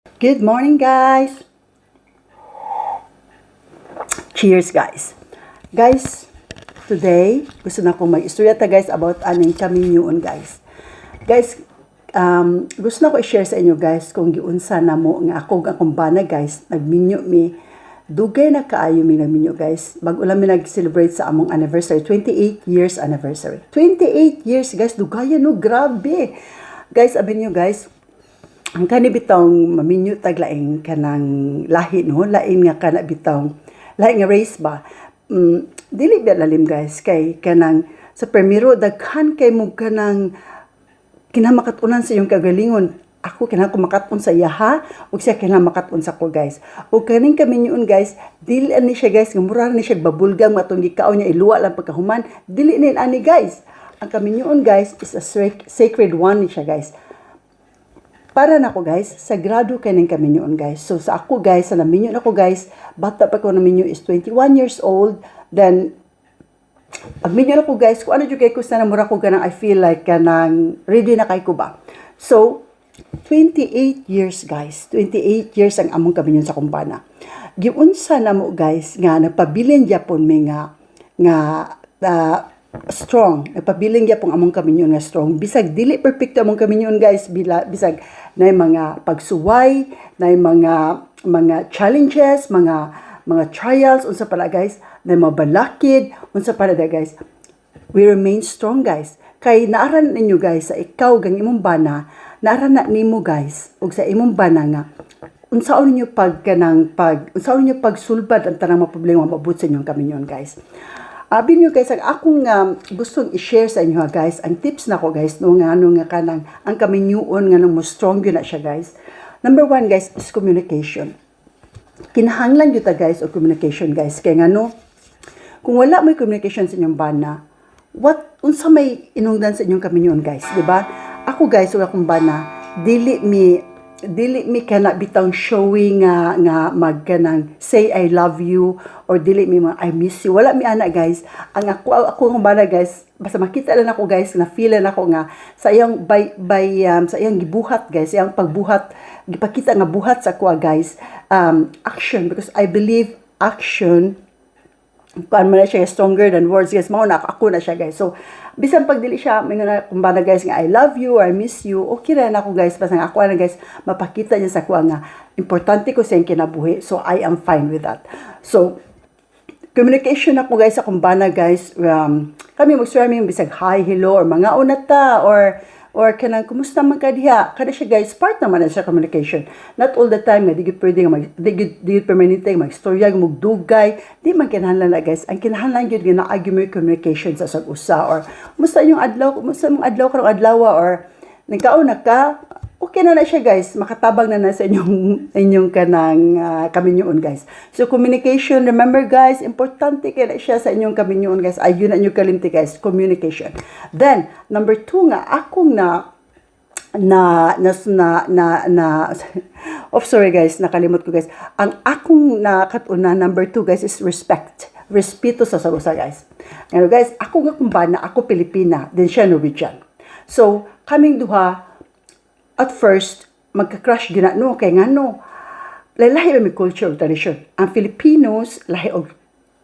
Good morning, guys. Cheers, guys. Guys, today, gusto na akong mag-istorya ta, guys, about aning kaminyoon, guys. Guys, gusto na ko i-share sa inyo, guys, kung giunsa na mo nga akong bana, guys, nagminyo mi, dugay na kaayo mi nagminyo, guys. Bago lang mi nag-celebrate sa among anniversary, 28 years anniversary. 28 years, guys, dugayan, no, grabe. Guys, abin nyo, guys, ang kanibitong maminyo taglaing kanang lahi no, lain nga kana bitong lain nga race ba. Dili ba lalim, guys, kay kanang sa primero daghan kay mo kanang kinamakatunan sa iyong kagalingon. Ako kinahanglan ko makatun sa yaha ug siya kinahanglan makatun sa ko, guys. Ug kaning kaminyoon, guys, dili ani siya, guys, nga mura ni siya babulgang matong gikaon niya iluwa lang pagkahuman. Dili ni ani, guys. Ang kaminyoon, guys, is a sacred one ni siya, guys. Para na ko, guys, sagrado kaning kaminyoon, guys. So sa ako, guys, sa naminyo na ko, guys, bata pa ko naminyo is 21 years old. Then pag minyo na ko, guys, kung ano jud kay ko sa namura ko ganang I feel like kanang ready na kay ko ba. So 28 years, guys. 28 years ang among kaminyoon sa kumpana. Giunsa na mo, guys, nga nagpabilin gyapon mi nga strong. Nagpabiling gyapon among kaminyoon nga strong. Bisag dili perfecto among kaminyoon, guys, bisag na mga pagsuway, na mga challenges, mga trials, unsa pala, guys, na mga balakid, unsa pala, guys. We remain strong, guys. Kay naaran ninyo, guys, sa ikaw gang imong bana, naaran na nimo, guys, ug sa imong bana nga unsaon ninyo unsaon ninyo pagsulbad ang tanang mga problema maabot sa inyong kaminyoon, guys. Abin nyo, guys, ang akong gustong i-share sa inyo, guys, ang tips na ko, guys, no nga kanang ang kaminyoon nga nung mo strong yun na siya, guys. Number 1, guys, is communication. Kinahanglan yun ta, guys, o communication, guys. Kaya nga, no, kung wala may communication sa inyong bana, unsa may inungdan sa inyong kaminyoon, guys, di ba? Ako, guys, wala akong bana, dili mi kana bitang showing nga magkanang say I love you or dili mi I miss you, wala mi ana, guys. Ang ako ng bana, guys, basta makita lang ako, guys, na feel lang ako nga sa iyang sa iyang gibuhat, guys, iyang pagbuhat gipakita nga buhat sa kuha, guys, action, because I believe action kuan man siya stronger than words, guys. Mao na ako na siya, guys. So bisan pag dili siya may nga kumbana, guys, nga I love you or I miss you, okay ra na ako, guys, basta nga ako na, guys, mapakita niya sa kuha nga importante ko sa iyang kinabuhi, so I am fine with that. So communication ako, guys, sa kumbana, guys, kami mag-swimming bisag hi, hello, or mga unata, or kanang kumusta man ka diha, kada siya, guys, part naman na siya communication. Not all the time nga di pwede nga di permanente magstorya magdugay, di man kinahanglan na, guys. Ang kinahanglan gyud nga naagi mo communication sa sag-usa, or kumusta yung adlaw, kumusta mong adlaw karong adlaw, or nagkaon na ka, okay na siya, guys. Makatabang na sa inyong kanang kaminyoon, guys. So communication, remember, guys, importante kaya siya sa inyong kaminyoon, guys. Ayun na inyong kalimti, guys, communication. Then number 2 nga akong sorry, guys, nakalimot ko, guys. Ang akong nakatuna number 2, guys, is respect. Respeto sa sagusa, guys. Ngayon, guys, ako nga kumbana, ako Pilipina, then siya Norwegian. So kaming duha at first magka-crush gina, no, kay nga, no, lahi may culture o tradition. Ang Filipinos lahi og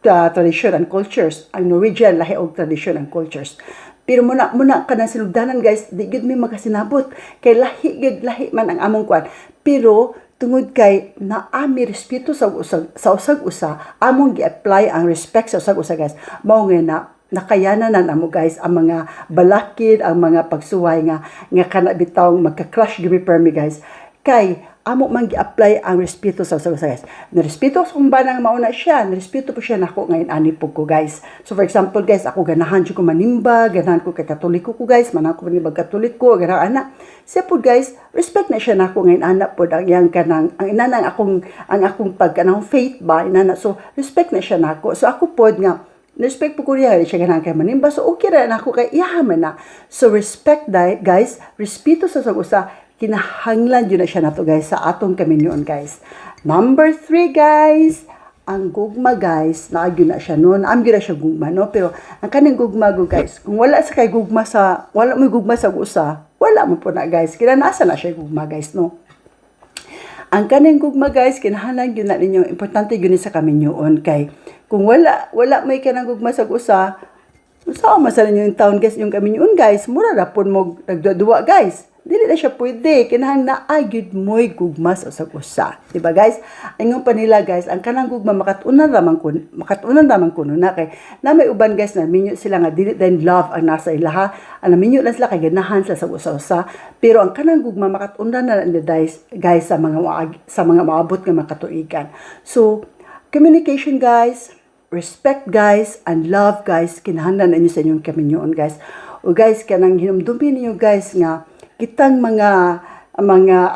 tradition and cultures, ang Norwegian lahi og tradition and cultures. Pero muna kanang sinugdanan, guys, di gud mi makasinabot kay lahi man ang among kwan. Pero tungod kay naami respeto sa usag-usa, among gi-apply ang respect sa usag-usa, guys. Mao nga nakayanan na namo, guys, ang mga balakid, ang mga pagsuway nga kana bitawng magka-crush gibi permi, guys, kay amo man gi-apply ang respeto sa usa, guys. Narespeto sa kumbana nga mauna siya, narespeto po siya nako ngayon ani po ko, guys. So for example, guys, ako ganahan ko manimba, ganahan ko kay katoliko ko, guys, manan ko ni katoliko, ganahan ana siya po, guys, respect na siya nako ngayon ana po ang yang kanang ang inanang ang akong pagkanang faith ba inana, so respect na siya nako. So ako pod nga respect po ko niya, siya ganang kay manimba, so okay ra na ako kay iyaman na. So respect, guys, respeto sa usa, kinahanglan yun na siya nato, guys, sa atong kaminyoon, guys. Number 3, guys, ang gugma, guys, naagyo na siya noon, amgyo na siya gugma, no? Pero ang kaning gugma, guys, kung wala mo gugma sa usa, wala mo po na, guys, kinanasa na siya gugma, guys, no? Ang kanang gugma guys, kinahanglan gyud na ninyo, importante gyud ni sa kaminyoon kay kung wala may kanang gugma sa usa, saan masala ninyo yung taon guys, yung kaminyoon guys, mura ra pud mo nagduwa guys. Dili na siya pwede, kinahanglan na agid mo'y gugma sa usa. Diba guys? Ingon pa nila guys, ang kanang gugma makatunan ramang kuno na kay na may uban guys na minyo sila nga dili din love ang nasa ilaha. Ang minyo lang sila kay ganahan sila sa usa-usa, pero ang kanang gugma makatunan na nila guys sa mga maabot nga mga katuigan. So, communication guys, respect guys, and love guys, kinahanglan na inyo sa inyong kaminyoon guys. O guys, kanang hinumdumi niyo guys nga kitang mga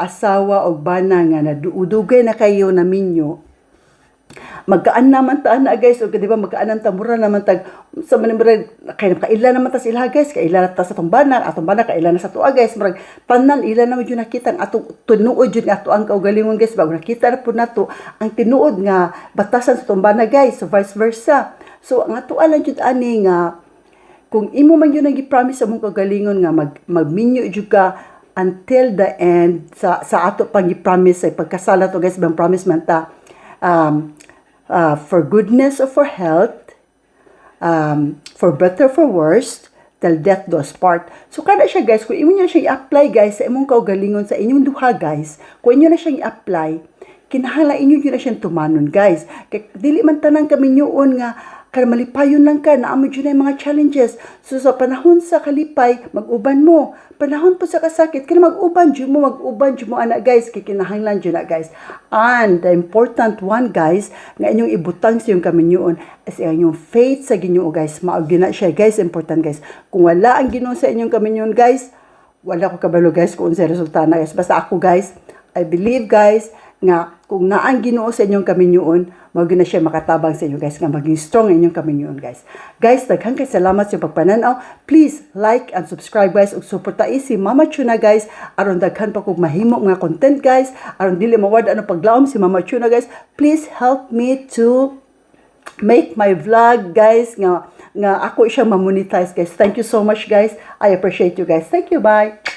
asawa o bana nga naduudugay na kayo na minyo, magkaan naman ta na guys, o di ba magkaan ta mura naman tag sa manimbre kay kaila naman ta sila guys, kaila ta sa atong bana kaila na sa tuwa guys, murag tanan ila naman jud nakita ang atong tinuod jud nga ato ang kaugalingon guys, bago nakita na pud nato ang tinuod nga batasan sa atong bana guys, so vice versa. So ang ato lang jud ani nga kung imo man yun nag-promise sa mong kagalingon nga magminyo jud ka until the end sa ato pang i-promise sa pagkasala to guys, bang promise man ta for goodness or for health, for better for worse, till death do us part. So kada siya guys, kung imo niya siya i-apply guys sa imong kaugalingon sa inyong duha guys, kung inyo na siya i-apply, kinahanglan inyo na siyang tumanon guys. Kay dili man tanan kami nyoon nga kaya malipayon lang ka, naamo dyan na mga challenges. So sa panahon sa kalipay, mag-uban mo. Panahon po sa kasakit, kaya mag-uban dyan mo anak guys, kaya kinahanglan dyan na guys. And the important one guys, nga inyong ibutang sa yung kaminyoon, as inyong faith sa Ginoo guys, maagi na siya guys, important guys. Kung wala ang Ginoo sa inyong kaminyoon guys, wala ko kabalo guys kung sa resulta na guys. Basta ako guys, I believe guys, nga kung naang Ginoo sa inyong kaminyoon, mao na siya makatabang sa inyo guys, nga maging strong inyong kaminyoon guys. Guys, daghang kay salamat sa pagpananaw. Please like and subscribe guys, ug suporta si Mama Chuna guys, aron daghan pa kog mahimo nga content guys, aron dili mawad ano paglaom si Mama Chuna guys. Please help me to make my vlog guys nga ako siya ma-monetize guys. Thank you so much guys. I appreciate you guys. Thank you. Bye.